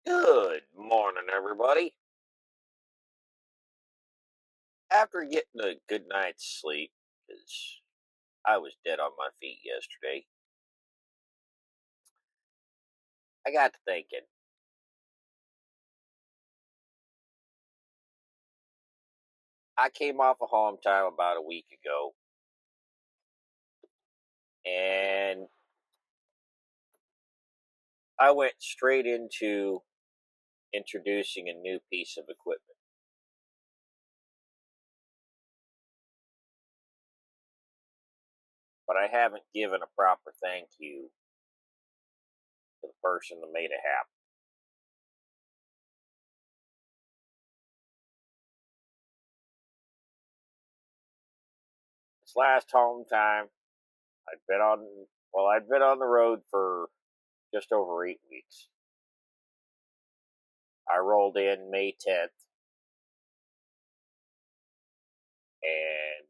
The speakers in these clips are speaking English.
Good morning, everybody. After getting a good night's sleep, because I was dead on my feet yesterday, I got to thinking. I came off of home time about a week ago, and I went straight into introducing a new piece of equipment. But I haven't given a proper thank you to the person that made it happen. This last home time, I'd been on the road for just over 8 weeks. I rolled in May 10th, and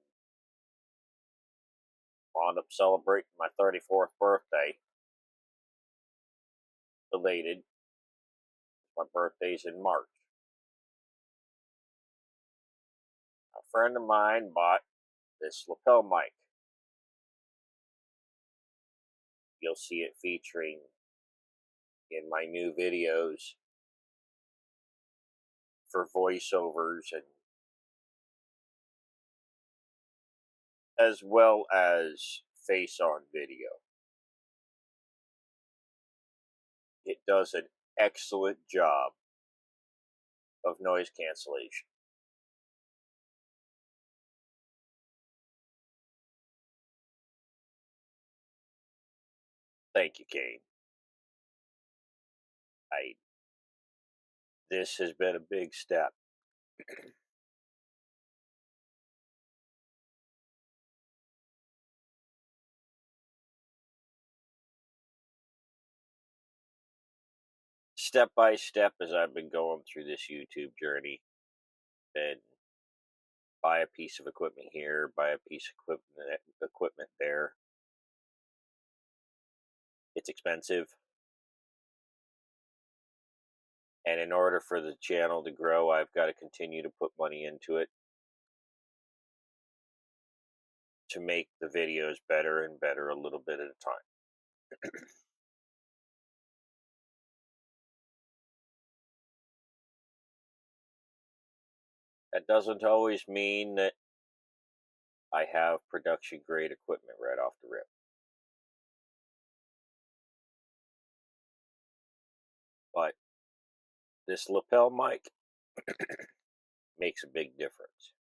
wound up celebrating my 34th birthday. Belated. My birthday's in March. A friend of mine bought this lapel mic. You'll see it featuring in my new videos for voiceovers and as well as face on video. It does an excellent job of noise cancellation. Thank you, Kane. This has been a big step. Step by step, as I've been going through this YouTube journey, been buy a piece of equipment here, buy a piece of equipment there. It's expensive. And in order for the channel to grow, I've got to continue to put money into it to make the videos better and better a little bit at a time. That doesn't always mean that I have production grade equipment right off the rip. But this lapel mic makes a big difference.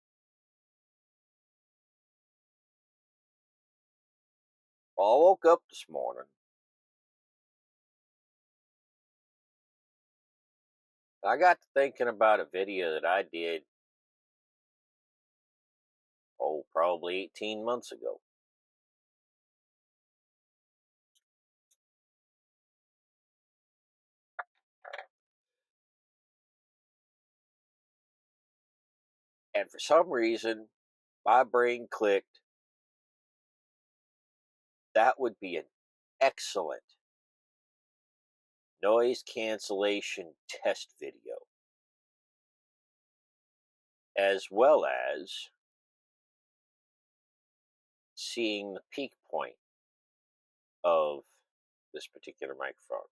Well, I woke up this morning. I got to thinking about a video that I did, probably 18 months ago. And for some reason, my brain clicked. That would be an excellent noise cancellation test video, as well as seeing the peak point of this particular microphone.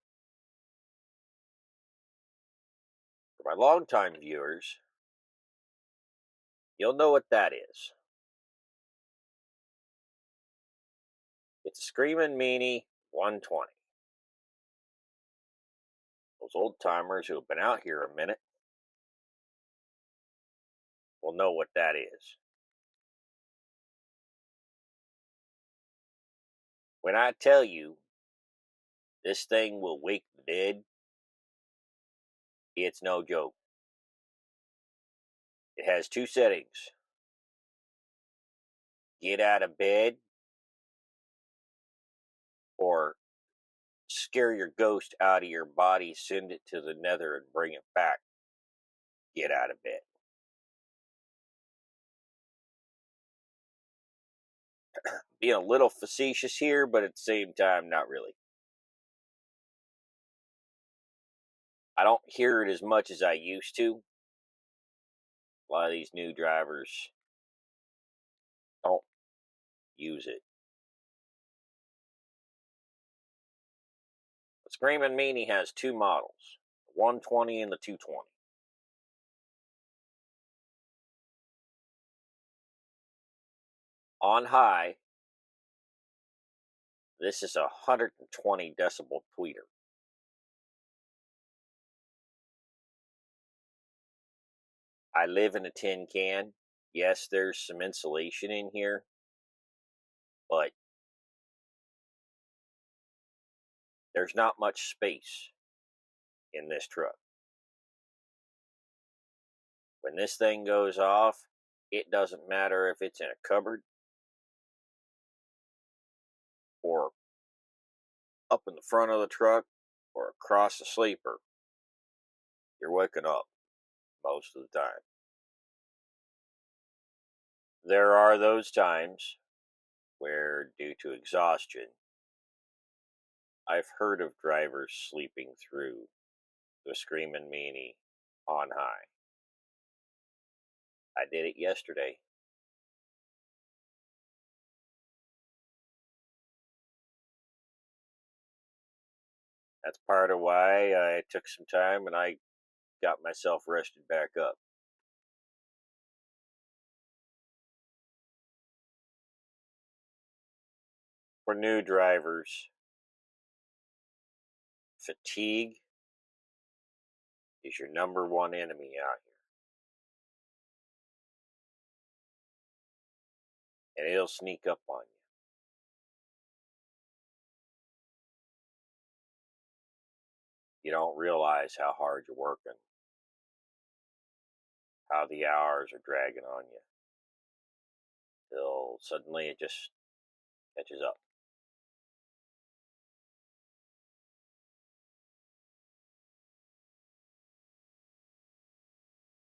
For my longtime viewers, you'll know what that is. It's a Screamin' Meanie 120. Those old timers who have been out here a minute will know what that is. When I tell you this thing will wake the dead, it's no joke. It has two settings. Get out of bed or scare your ghost out of your body, send it to the nether and bring it back. Get out of bed. Being a little facetious here, but at the same time, not really. I don't hear it as much as I used to. A lot of these new drivers don't use it. The Screaming Meanie has two models, the 120 and the 220. On high, this is a 120 decibel tweeter. I live in a tin can. Yes, there's some insulation in here, but there's not much space in this truck. When this thing goes off, it doesn't matter if it's in a cupboard or up in the front of the truck or across the sleeper. You're waking up most of the time. There are those times where, due to exhaustion, I've heard of drivers sleeping through the Screaming Meanie on high. I did it yesterday. That's part of why I took some time and I got myself rested back up. For new drivers, fatigue is your number one enemy out here, and it'll sneak up on you. You don't realize how hard you're working, how the hours are dragging on you, till suddenly it just catches up.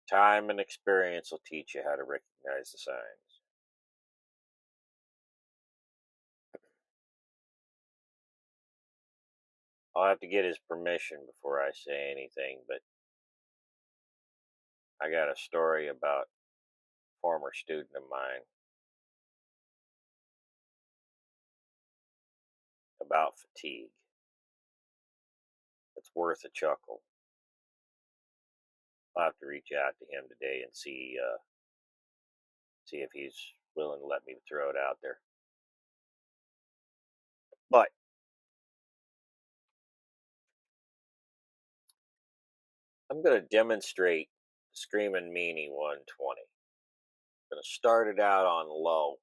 Time and experience will teach you how to recognize the signs. I'll have to get his permission before I say anything, but I got a story about a former student of mine about fatigue. It's worth a chuckle. I'll have to reach out to him today and see if he's willing to let me throw it out there. But I'm going to demonstrate the Screaming Meanie 120. I'm going to start it out on low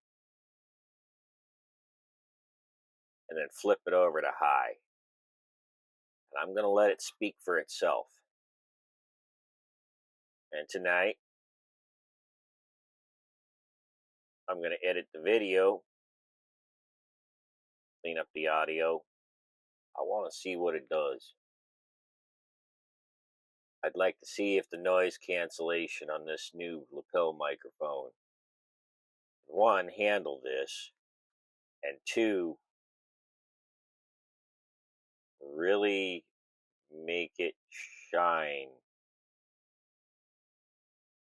and then flip it over to high. And I'm going to let it speak for itself. And tonight, I'm going to edit the video, clean up the audio. I want to see what it does. I'd like to see if the noise cancellation on this new lapel microphone, one, handle this, and two, really make it shine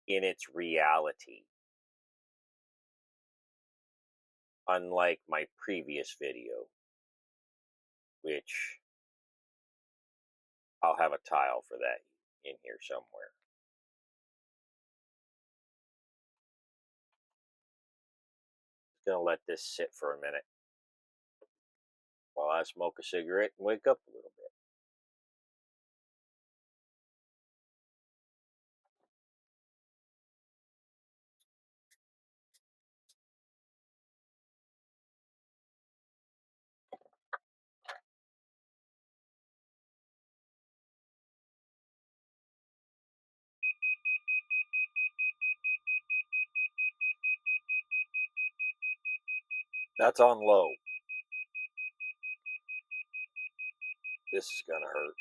in its reality. Unlike my previous video, which I'll have a tile for that in here somewhere. Just gonna let this sit for a minute while I smoke a cigarette and wake up a little bit. That's on low. This is gonna hurt.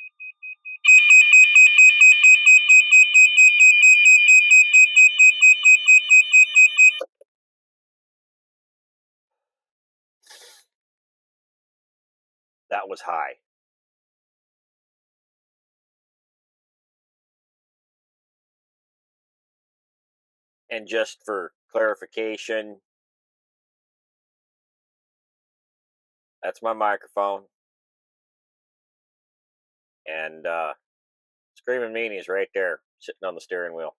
That was high. And just for clarification, that's my microphone. And Screaming Meanie's right there, sitting on the steering wheel.